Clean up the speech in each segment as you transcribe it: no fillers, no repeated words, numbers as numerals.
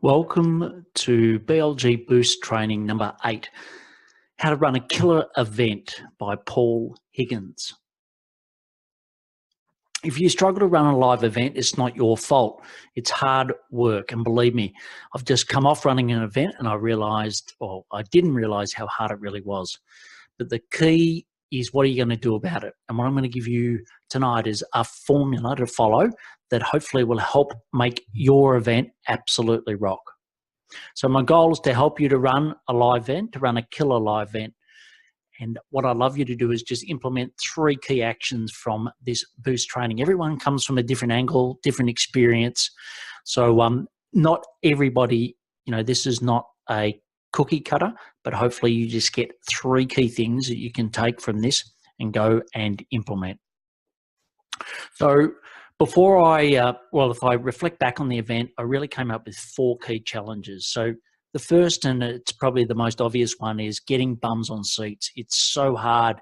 Welcome to BLG Boost training number 8, How to Run a Killer Event by Paul Higgins. If you struggle to run a live event, it's not your fault. It's hard work. And believe me, I've just come off running an event and I didn't realize how hard it really was. But the key is, what are you going to do about it? And what I'm going to give you tonight is a formula to follow that hopefully will help make your event absolutely rock. So my goal is to help you to run a live event, to run a killer live event. And what I'd love you to do is just implement 3 key actions from this boost training. Everyone comes from a different angle, different experience. So not everybody, this is not a cookie cutter, but hopefully you just get 3 key things that you can take from this and go and implement. So before if I reflect back on the event, I really came up with 4 key challenges. So the first, and it's probably the most obvious one, is getting bums on seats. It's so hard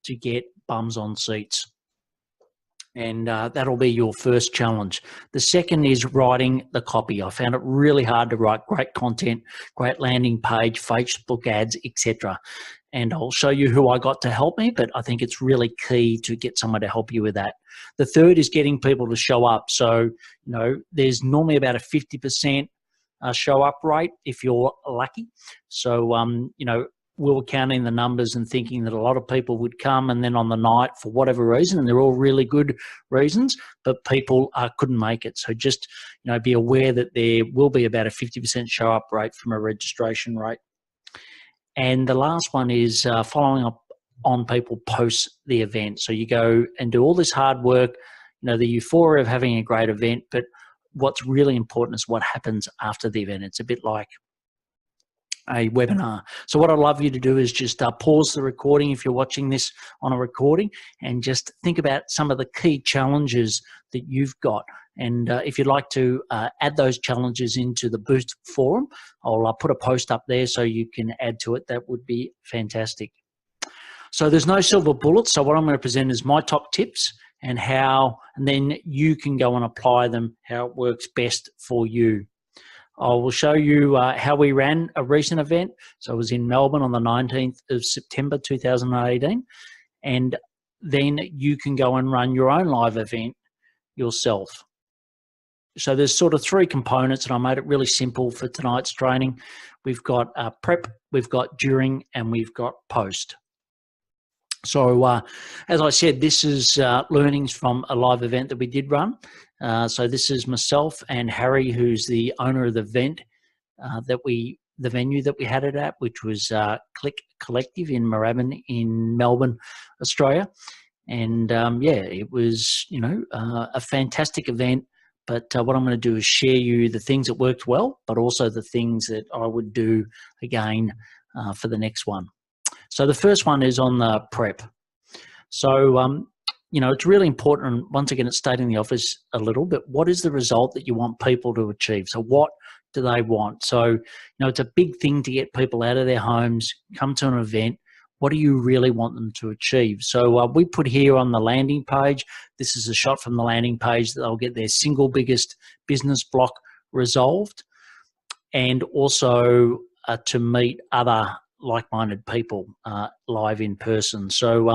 to get bums on seats. And that'll be your first challenge. The second is writing the copy. I found it really hard to write great content, great landing page, Facebook ads, etc. And I'll show you who I got to help me, but I think it's really key to get someone to help you with that. The third is getting people to show up. So, there's normally about a 50% show up rate if you're lucky. So, we were counting the numbers and thinking that a lot of people would come, and then on the night, for whatever reason, and they're all really good reasons, but people couldn't make it. So just, be aware that there will be about a 50% show up rate from a registration rate. And the last one is following up on people post the event. So you go and do all this hard work, the euphoria of having a great event, but what's really important is what happens after the event. It's a bit like a webinar. So what I'd love you to do is just pause the recording if you're watching this on a recording, and just think about some of the key challenges that you've got. And if you'd like to add those challenges into the Boost forum, I'll put a post up there so you can add to it. That would be fantastic. So there's no silver bullets. So what I'm going to present is my top tips and then you can go and apply them, how it works best for you. I will show you how we ran a recent event. So I was in Melbourne on the 19th of September 2018. And then you can go and run your own live event yourself. So there's sort of 3 components, and I made it really simple for tonight's training. We've got prep, we've got during, and we've got post. So as I said, this is learnings from a live event that we did run. So this is myself and Harry, who's the owner of the event, the venue that we had it at, which was Click Collective in Moorabbin in Melbourne, Australia. And it was, a fantastic event. But what I'm going to do is share you the things that worked well, but also the things that I would do again for the next one. So the first one is on the prep. So, it's really important, and once again, it's stating the obvious a little, but what is the result that you want people to achieve? So what do they want? So, it's a big thing to get people out of their homes, come to an event. What do you really want them to achieve? So we put here on the landing page, this is a shot from the landing page, that they'll get their single biggest business block resolved, and also to meet other like-minded people live in person. So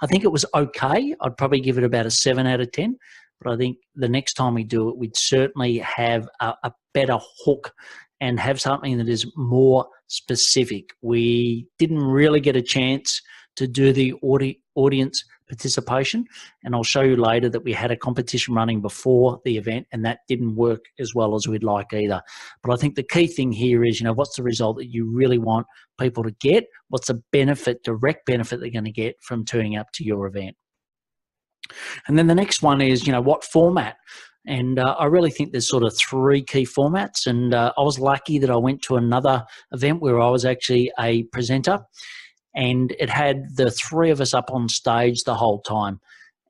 I think it was okay. I'd probably give it about a 7 out of 10, but I think the next time we do it, we'd certainly have a better hook and have something that is more specific. We didn't really get a chance to do the audience participation, and I'll show you later that we had a competition running before the event, and that didn't work as well as we'd like either. But I think the key thing here is, what's the result that you really want people to get? What's the benefit, direct benefit they're going to get from turning up to your event? And then the next one is, what format? And I really think there's sort of 3 key formats. And I was lucky that I went to another event where I was actually a presenter, and it had the 3 of us up on stage the whole time.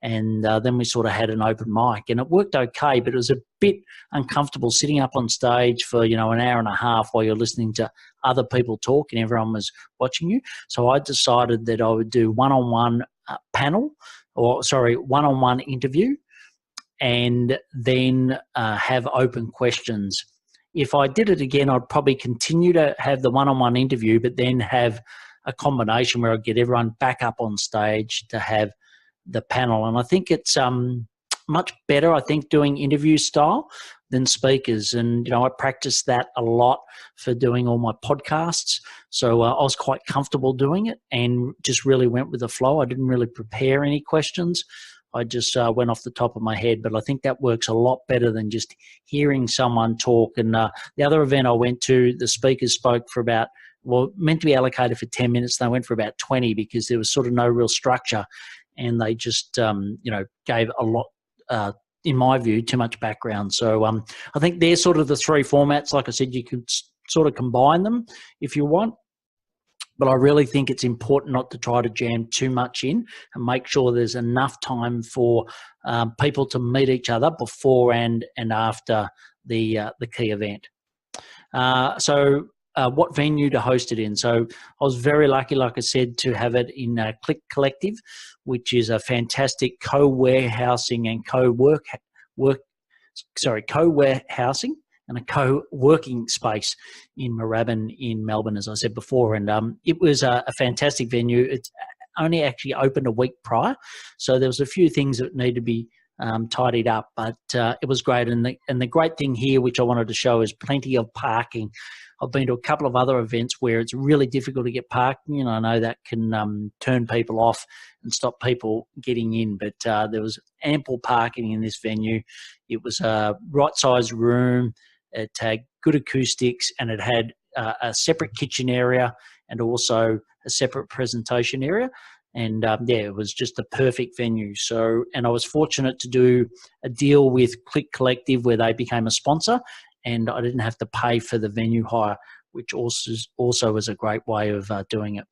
And then we sort of had an open mic, and it worked okay, but it was a bit uncomfortable sitting up on stage for, an hour and a half while you're listening to other people talk and everyone was watching you. So I decided that I would do one-on-one one-on-one interview, and then have open questions if I did it again, I'd probably continue to have the one-on-one interview, but then have a combination where I'd get everyone back up on stage to have the panel. And I think it's much better, I think, doing interview style than speakers. And, I practiced that a lot for doing all my podcasts. So I was quite comfortable doing it and just really went with the flow. I didn't really prepare any questions. I just went off the top of my head, but I think that works a lot better than just hearing someone talk. And the other event I went to, the speakers spoke for about, meant to be allocated for 10 minutes. They went for about 20 because there was sort of no real structure. And they just, gave a lot, in my view, too much background. So I think they're sort of the three formats. Like I said, you could sort of combine them if you want. But I really think it's important not to try to jam too much in and make sure there's enough time for people to meet each other before and after the key event. So what venue to host it in? So I was very lucky, like I said, to have it in Click Collective, which is a fantastic co-warehousing and co-warehousing and a co-working space in Moorabbin in Melbourne, as I said before. And it was a fantastic venue. It's only actually opened a week prior, so there was a few things that need to be tidied up, but it was great. And the great thing here, which I wanted to show, is plenty of parking. I've been to a couple of other events where it's really difficult to get parking, and I know that can turn people off and stop people getting in, but there was ample parking in this venue. It was a right-sized room. It had good acoustics, and it had a separate kitchen area and also a separate presentation area. And it was just a perfect venue. So, and I was fortunate to do a deal with Click Collective where they became a sponsor, and I didn't have to pay for the venue hire, which also was a great way of doing it.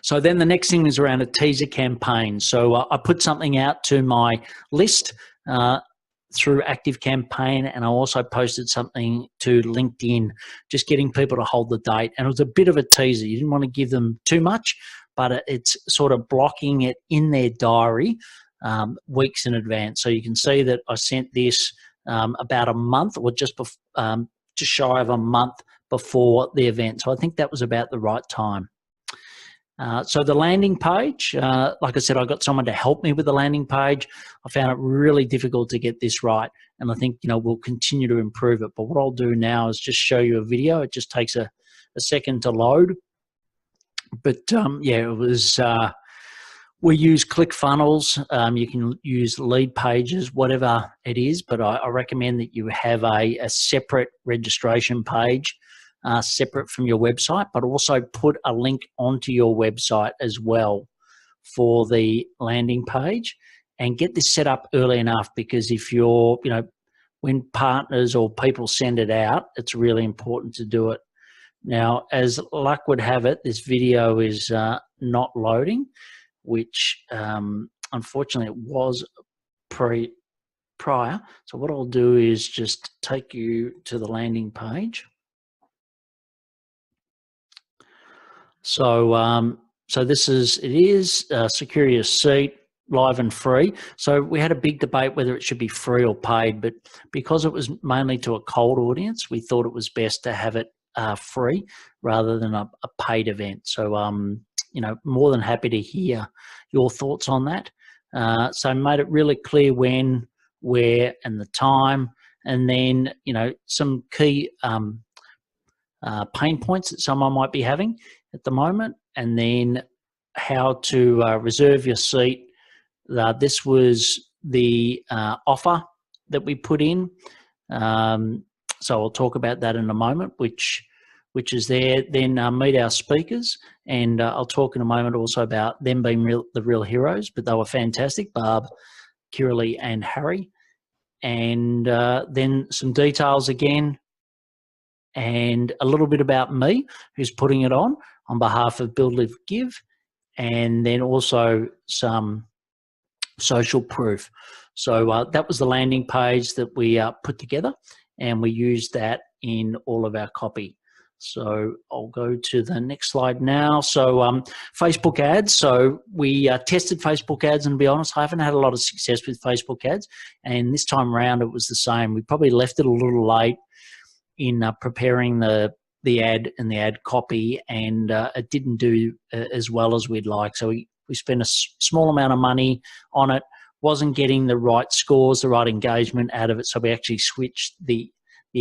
So then the next thing is around a teaser campaign. So I put something out to my list through ActiveCampaign, and I also posted something to LinkedIn, just getting people to hold the date. And it was a bit of a teaser. You didn't want to give them too much, but it's sort of blocking it in their diary weeks in advance. So you can see that I sent this about a month, or just shy of a month before the event. So I think that was about the right time. So the landing page, like I said, I got someone to help me with the landing page. I found it really difficult to get this right, and I think we'll continue to improve it. But what I'll do now is just show you a video. It just takes a second to load. But it was. We use ClickFunnels. You can use lead pages, whatever it is. But I recommend that you have a separate registration page. Separate from your website, but also put a link onto your website as well for the landing page, and get this set up early enough, because if you're, when partners or people send it out, it's really important to do it. Now, as luck would have it, this video is not loading, which unfortunately it was prior. So what I'll do is just take you to the landing page. So, this is Secure Your Seat, live and free. So we had a big debate whether it should be free or paid, but because it was mainly to a cold audience, we thought it was best to have it free rather than a paid event. So, more than happy to hear your thoughts on that. So made it really clear when, where, and the time, and then, some key pain points that someone might be having at the moment, and then how to reserve your seat. This was the offer that we put in. So I'll talk about that in a moment, which is there. Then meet our speakers, and I'll talk in a moment also about them being the real heroes, but they were fantastic, Barb, Kiralee and Harry. And then some details again, and a little bit about me, who's putting it on behalf of Build, Live, Give, and then also some social proof. So that was the landing page that we put together, and we used that in all of our copy. So I'll go to the next slide now. So Facebook ads. So we tested Facebook ads, and to be honest, I haven't had a lot of success with Facebook ads. And this time around, it was the same. We probably left it a little late in preparing the ad and the ad copy, and it didn't do as well as we'd like. So we spent a small amount of money on it, wasn't getting the right scores, the right engagement out of it. So we actually switched the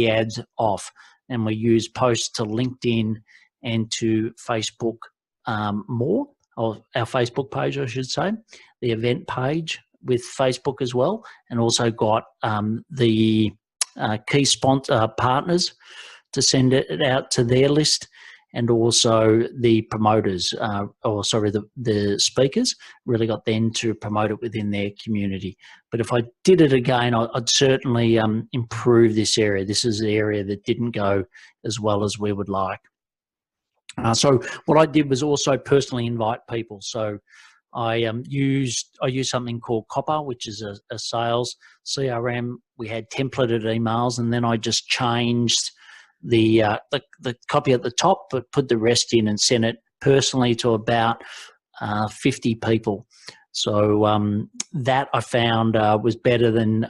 ads off, and we used posts to LinkedIn and to Facebook more, or our Facebook page, I should say, the event page with Facebook as well, and also got the key sponsor partners to send it out to their list, and also the promoters, the speakers, really got them to promote it within their community. But if I did it again, I'd certainly improve this area. This is the area that didn't go as well as we would like. So what I did was also personally invite people. So I used something called Copper, which is a sales CRM. We had templated emails, and then I just changed the copy at the top, but put the rest in and sent it personally to about 50 people. So that I found was better than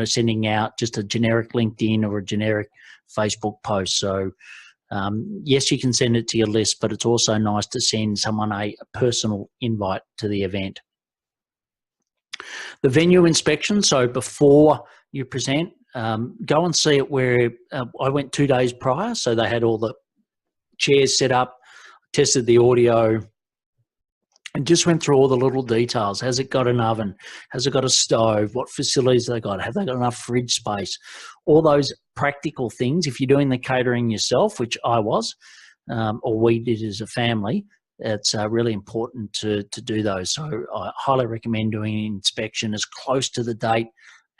sending out just a generic LinkedIn or a generic Facebook post. So yes, you can send it to your list, but it's also nice to send someone a personal invite to the event. The venue inspection. So before you present, go and see it where I went 2 days prior. So they had all the chairs set up, tested the audio, and just went through all the little details. Has it got an oven? Has it got a stove? What facilities have they got? Have they got enough fridge space? All those practical things. If you're doing the catering yourself, which I was, or we did as a family, it's really important to do those. So I highly recommend doing an inspection as close to the date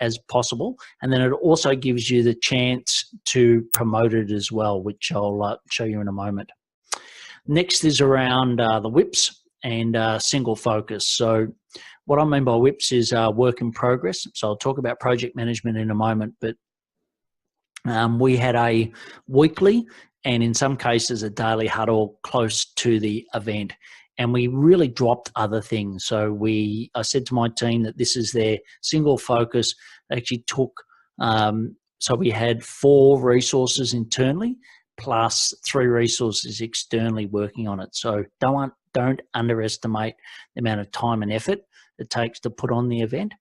as possible. And then it also gives you the chance to promote it as well, which I'll show you in a moment. Next is around the WIPs and single focus. So what I mean by WIPs is work in progress. So I'll talk about project management in a moment, but we had a weekly and in some cases a daily huddle close to the event. And we really dropped other things. So I said to my team that this is their single focus. They actually took, so we had 4 resources internally plus 3 resources externally working on it. So don't underestimate the amount of time and effort it takes to put on the event,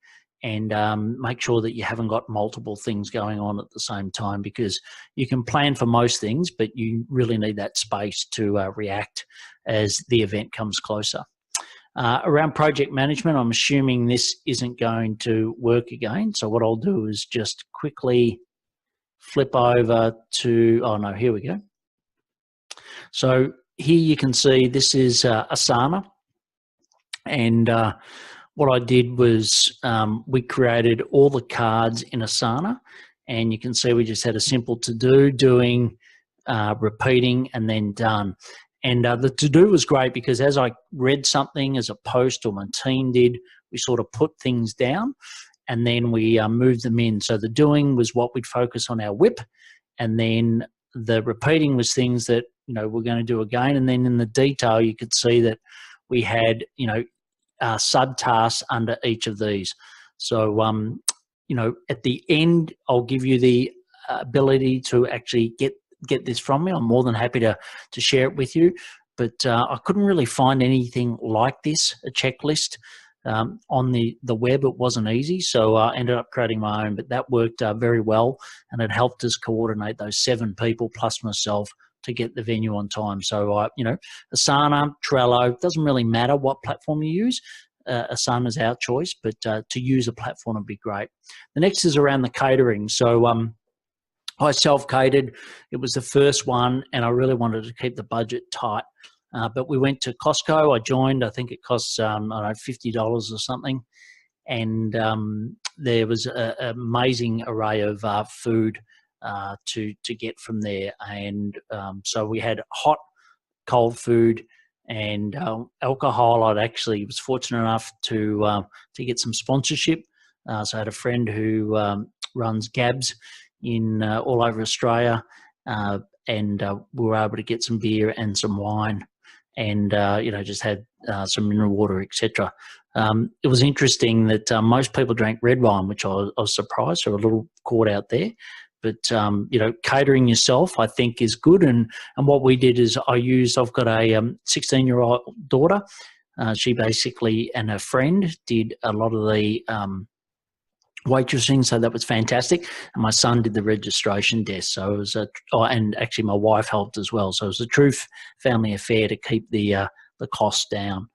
and make sure that you haven't got multiple things going on at the same time, because you can plan for most things, but you really need that space to react as the event comes closer. Around project management, I'm assuming this isn't going to work again. So what I'll do is just quickly flip over to, oh no, here we go. So here you can see this is Asana, and what I did was we created all the cards in Asana, and you can see we just had a simple to-do, doing, repeating, and then done. And the to-do was great because as I read something as a post, or my team did, we sort of put things down and then we moved them in. So the doing was what we'd focus on our WIP, and then the repeating was things that we're going to do again. And then in the detail, you could see that we had subtasks under each of these. So at the end, I'll give you the ability to actually get this from me. I'm more than happy to share it with you, but I couldn't really find anything like this, a checklist on the web. It wasn't easy, so I ended up creating my own, but that worked very well, and it helped us coordinate those 7 people plus myself to get the venue on time. So Asana, Trello, doesn't really matter what platform you use. Asana is our choice, but to use a platform would be great. The next is around the catering. So I self-catered. It was the first one, and I really wanted to keep the budget tight. But we went to Costco. I joined. I think it costs I don't know, $50 or something, and there was an amazing array of food to get from there. And so we had hot, cold food, and alcohol. I actually was fortunate enough to get some sponsorship. So I had a friend who runs Gabs in all over Australia, and we were able to get some beer and some wine, and just had some mineral water, etc. It was interesting that most people drank red wine, which I was surprised. So a little caught out there. But catering yourself, I think, is good. And what we did is I've got a 16-year-old daughter. She basically and her friend did a lot of the waitressing, so that was fantastic. And my son did the registration desk, so it was and actually my wife helped as well. So it was a true family affair to keep the costs down.